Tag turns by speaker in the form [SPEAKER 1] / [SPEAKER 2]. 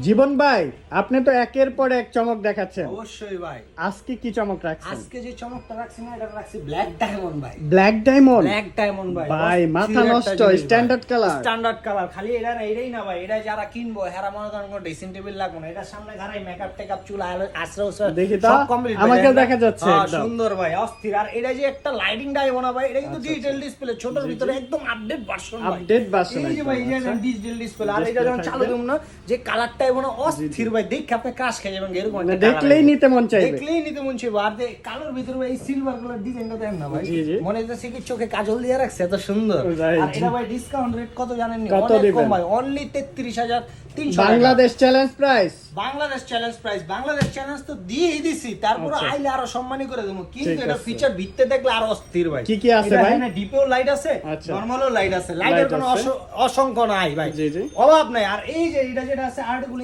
[SPEAKER 1] জীবন ভাই, আপনি তো একের পর এক চমক দেখাচ্ছেন।
[SPEAKER 2] অবশ্যই ভাই,
[SPEAKER 1] আজকে কি চমক রাখছেন?
[SPEAKER 2] আজকে যে চমকটা রাখছি না, এটা রাখছি ব্ল্যাক ডায়মন্ড ভাই।
[SPEAKER 1] Black diamond.
[SPEAKER 2] ব্ল্যাক ডায়মন্ড ভাই,
[SPEAKER 1] ভাই মাথা নষ্ট, স্ট্যান্ডার্ড কালার।
[SPEAKER 2] স্ট্যান্ডার্ড কালার, খালি এটা না, এটাই না ভাই, এটা যারা কিনবো হেরা মনে করেন কোনো ড্রেসিং টেবিল লাগবে না, এটার সামনে ঘাড়াই মেকআপ টেকআপ চুল আসরে
[SPEAKER 1] দেখি তো,
[SPEAKER 2] সব কমপ্লিট
[SPEAKER 1] আমাকে দেখা যাচ্ছে একদম
[SPEAKER 2] সুন্দর ভাই, অস্থির। আর এটা যে একটা লাইটিং ডায়মন্ড ভাই, এটা কিন্তু ডিজিটাল ডিসপ্লে, ছোটর ভিতরে একদম আপডেট ভার্সন ভাই,
[SPEAKER 1] আপডেট ভার্সন।
[SPEAKER 2] এই যে ভাই, এই যে ডিজিটাল ডিসপ্লে। আর এটা যখন চালু দেব না, যে কালারটাই মনে অস্থির ভাই, দেখে আপনি ক্রাশ খেয়ে যাবেন এরকম একটা colour।
[SPEAKER 1] দেখলেই নিতে মন চাইবে।
[SPEAKER 2] দেখলেই নিতে মন চাইবে। আর কালোর ভিতরে ভাই সিলভার কালার ডিজাইনটা দেখেন না ভাই,
[SPEAKER 1] জি, জি।
[SPEAKER 2] মনে হচ্ছে কি চোখে কাজল দিয়ে রাখছে, এত সুন্দর।
[SPEAKER 1] Right.
[SPEAKER 2] আর এটা ভাই ডিসকাউন্ট রেট কত জানেন নি?
[SPEAKER 1] কত
[SPEAKER 2] অনেক
[SPEAKER 1] দিবেন?
[SPEAKER 2] কম ভাই, only 33,300
[SPEAKER 1] Bangladesh challenge price.
[SPEAKER 2] Bangladesh challenge price. Bangladesh challenge তো দিয়েই দিছি, তারপর
[SPEAKER 1] আচ্ছা।
[SPEAKER 2] আইলে আরো সম্মানী করে দেবো, কিন্তু
[SPEAKER 1] ঠিক
[SPEAKER 2] এটা
[SPEAKER 1] আছে।
[SPEAKER 2] ফিচার ভিত্তে দেখলে আরো অস্থির ভাই।
[SPEAKER 1] কি কি আছে ভাই?
[SPEAKER 2] ডিপেও লাইট আছে,
[SPEAKER 1] আচ্ছা।
[SPEAKER 2] নরমালও লাইট আছে, লাইটের
[SPEAKER 1] Light
[SPEAKER 2] কোনো
[SPEAKER 1] আছে।
[SPEAKER 2] অসংখ্য নাই ভাই,
[SPEAKER 1] জি, জি।
[SPEAKER 2] অভাব নাই। আর এই যে এটা যেটা আছে আর্টগুলো